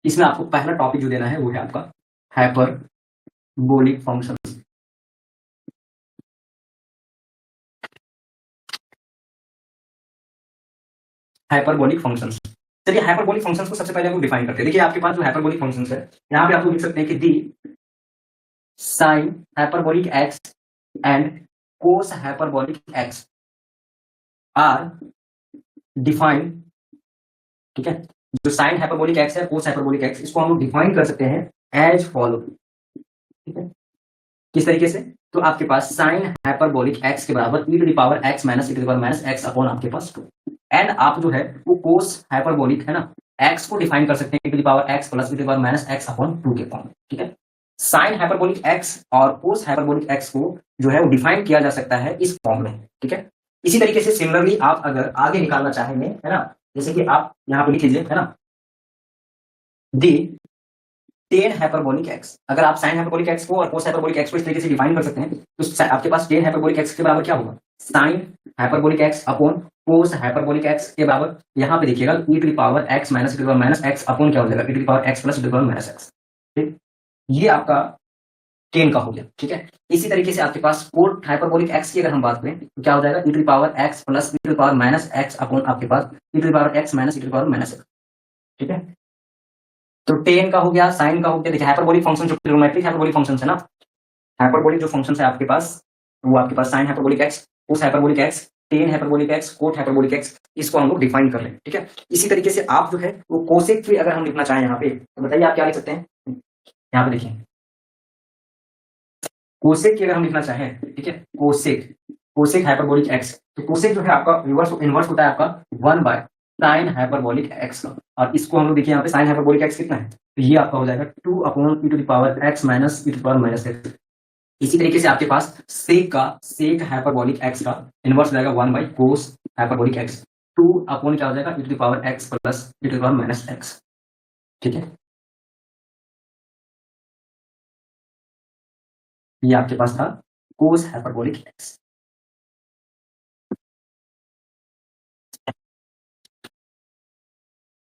इसमें आपको पहला टॉपिक जो देना है वो है आपका हाइपरबोलिक फंक्शन। Hyperbolic functions. चलिए हाइपरबोलिक फंक्शंस को सबसे पहले हम डिफाइन करते हैं। देखिए आपके पास जो हाइपरबोलिक फंक्शंस है, यहाँ पे आप लिख सकते हैं कि the sine hyperbolic x and cos hyperbolic x are defined. ठीक है, जो साइन हाइपरबोलिक एक्स है, कोस हाइपरबोलिक एक्स, इसको हम लोग डिफाइन कर सकते हैं एज फॉलो। ठीक है, किस तरीके से? तो आपके पास साइन हाइपरबोलिक एक्स के बराबर e to the power x minus e to the power minus x upon आपके पास 2 एंड आप जो है वो कोस हाइपरबोलिक है ना, x को डिफाइन कर सकते हैं e to the power x plus e to the power minus x upon 2 के फॉर्म। ठीक है, साइन हाइपरबोलिक x और कोस हाइपरबोलिक x को जो है वो डिफाइन किया जा सकता है इस फॉर्म में। ठीक है, इसी तरीके से सिमिलरली आप अगर आगे निकालना चाहेंगे, है ना, जैसे कि आप यहाँ पे लिख लीजिए, है ना, दी टेन हाइपरबोलिक एक्स। अगर आप साइन हाइपरबोलिक एक्स को और कोस हाइपरबोलिक एक्स को इस तरीके से डिफाइन कर सकते हैं तो आपके पास टेन हाइपरबोलिक एक्स के बराबर क्या होगा? Sine hyperbolic x upon cos hyperbolic x के बराबर यहाँ पे देखिएगा e to the power x minus e to the power minus x upon क्या हो जाएगा? e to the power x plus e to the power minus x। ठीक, ये आपका टेन का हो गया। ठीक है, इसी तरीके से आपके पास कोट हाइपरबोलिक एक्स की अगर हम बात करें तो क्या हो जाएगा? e to the power x plus e to the power minus x upon आपके पास e to the power x minus e to the power minus x। ठीक है, तो टेन का हो गया, साइन का हो गया। देखिए हाइपरबोलिक फंक्शन जो ट्रिग्नोमेट्रिक हाइपरबोलिक फंक्शन है ना, हाइपरबोलिक जो फंक्शन है आपके पास वो आपके पास sine hyperbolic x, cos hyperbolic x, tan hyperbolic x, cot hyperbolic x, इसको हम लोग डिफाइन कर रहे हैं। ठीक है, इसी तरीके से आप जो है वो कोसेक भी अगर हम लिखना चाहें यहाँ पे तो बताइए आप क्या लिख सकते हैं? यहाँ पे देखिए कोसेक की अगर हम लिखना चाहें, ठीक है, कोसेक, कोसेक हाइपरबोलिक एक्स, तो कोसेक जो है आपका रिवर्स इनवर्स होता है आपका 1 बाय साइन हाइपरबोलिक एक्स का। और इसको हम लोग देखिए यहाँ पे साइन हाइपरबोलिक एक्स कितना है, तो ये आपका हो जाएगा 2 upon e to the power x minus e to the power minus x। इसी तरीके से आपके पास सेक का, सेक हाइपरबोलिक एक्स का इनवर्स हो जाएगा 1 by cos hyperbolic x, 2 upon क्या हो जाएगा? e to the power x plus e to the power minus x। ठीक है, ये आपके पास था कोस हाइपरबोलिक एक्स।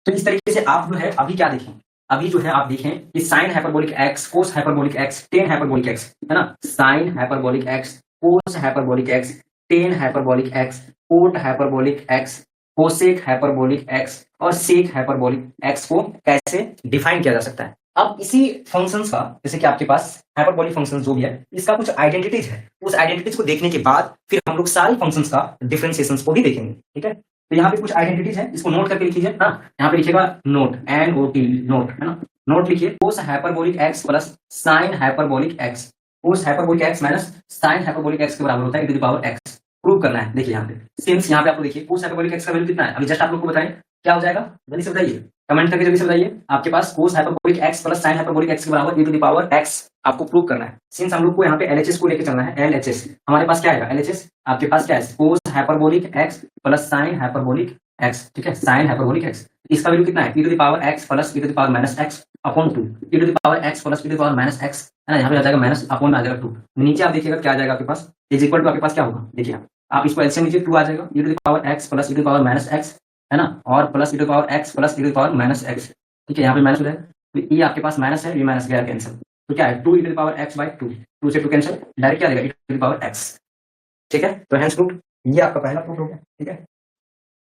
तो इस तरीके से आप जो है अभी क्या देखें, अभी जो है आप देखें कि sine hyperbolic x, cos hyperbolic x, tan hyperbolic x, है ना, sine hyperbolic x, cos hyperbolic x, tan hyperbolic x, cot hyperbolic x, cosec hyperbolic x और सेक हाइपरबोलिक एक्स को कैसे डिफाइन किया जा सकता है। अब इसी फंक्शंस का, जैसे कि आपके पास हाइपरबोलिक फंक्शन जो भी है, इसका कुछ आइडेंटिटीज है, उस आइडेंटिटीज को देखने के बाद फिर हम लोग सारी फंक्शंस का डिफरेंशिएशन को भी देखेंगे। ठीक है, तो यहाँ पे कुछ आइडेंटिटीज है, इसको नोट करके लिख लीजिए। हाँ, यहाँ पे लिखिएगा नोट, NOT नोट, है ना, नोट लिखिए। Cos hyperbolic x plus sine hyperbolic x, cos hyperbolic x minus sine hyperbolic x के बराबर होता है e to the power x। Prove करना है। देखिए यहाँ पे सिंस यहाँ पे आपको देखिए कोस हाइपरबोलिक एक्स का वैल्यू कितना है, अभी जस्ट आप लोग को बताएं क्या हो जाएगा, जल्दी से बताइए, कमेंट करके जल्दी से बताइए। आपके पास cos hyperbolic x plus sine hyperbolic x के बराबर e to the power x आपको प्रूव करना है। सिंस हम लोग को यहाँ पे LHS को लेकर चलना है, LHS हमारे पास क्या आएगा? LHS आपके पास क्या है? Cos hyperbolic x plus sine hyperbolic x. ठीक है, साइन हाइपरबोलिक एक्स, इसका वैल्यू कितना है? e to the power x plus e to the power minus x upon 2, e to the power x plus e to the power minus x, है ना, यहाँ पे आ जाएगा माइनस अपॉन आ जाएगा 2। नीचे आप देखिएगा क्या आ जाएगा आपके पास, इज इक्वल टू आपके पास क्या होगा? देखिए आप इसको एलसीएम लीजिए, 2 आ जाएगा, e to the power x plus e to the power minus x, है ना, और plus e to the power x plus e to the power minus x। ठीक है, यहाँ पे माइनस हो जाएगा, तो ये आपके पास माइनस है, ये माइनस गया कैंसिल, तो क्या है 2 e to the power x by 2, 2 से 2 कैंसिल, डायरेक्ट क्या आ जाएगा e to the power x। ठीक है, तो हेंस प्रूफ, ये आपका पहला प्रूफ हो गया। ठीक है,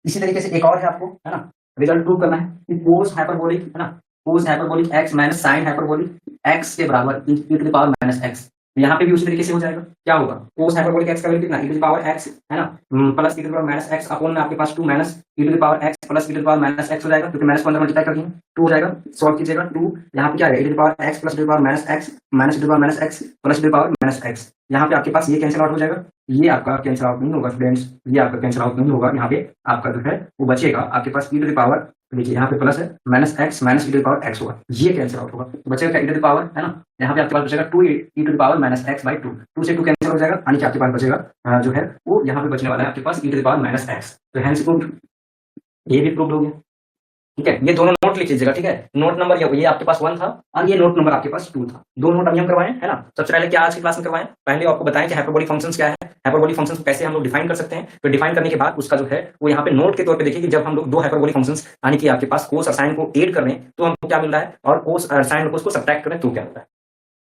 इसी तरीके से एक और है आपको, है ना, रिजल्ट प्रूव करना है कि कोस हाइपरबोलिक, है ना, cos hyperbolic x minus sine hyperbolic x के बराबर e to the power minus x। यहाँ पे भी उसी तरीके से हो जाएगा, क्या होगा? कोस हाइपरबोलिक x का वैल्यू कितना? e to the power x, है ना, plus e to the power minus x upon में आपके पास 2 minus e to the power x plus e to the power minus x हो जाएगा, क्योंकि माइनस को अंदर मल्टीप्लाई कर दिए, 2 हो जाएगा, सॉल्व कीजिएगा, 2 यहाँ पे क्या है? e to the power x plus e to the power minus x minus e to the power minus x plus e to the power minus x। यहाँ पे आपके पास ये कैंसिल आउट हो जाएगा, ये आपका कैंसिल आउट नहीं होगा स्टूडेंट्स, ये आपका कैंसिल आउट नहीं होगा, यहाँ पे आपका जो है वो बचेगा आपके पास e टू द पावर, देखिए यहाँ पे प्लस है, minus x minus e to the power x होगा, ये कैंसिल आउट होगा, तो बचेगा क्या? e टू द पावर, है ना, यहाँ पे आपके पास बचेगा 2 e to the power minus x by 2, 2 से 2 कैंसिल हो जाएगा, यानी कि आपके पास बचेगा जो है वो यहाँ पे बचने वाला है आपके पास e to the power minus x। तो हेंस प्रूव्ड, ये भी प्रूव्ड हो गया। ठीक है, ये दोनों नोट लिख लीजिएगा। ठीक है, नोट नंबर ये आपके पास 1 था और ये नोट नंबर आपके पास 2 था। दो नोट अभी हम करवाएं, है ना। सबसे पहले क्या आज की क्लास में करवाएं, पहले आपको बताएं कि हाइपरबोलिक फंक्शंस क्या है, हाइपरबोलिक फंक्शंस को कैसे हम लोग डिफाइन कर सकते हैं। फिर डिफाइन करने के बाद उसका जो है वो यहाँ पे नोट के तौर पे देखिए कि जब हम लोग दो हाइपरबोलिक फंक्शंस यानी कि आपके पास कोस और साइन को ऐड कर रहे हैं तो हमको क्या मिल रहा है, और कोस और साइन कोस को सब्ट्रैक्ट करें तो क्या मिल रहा है।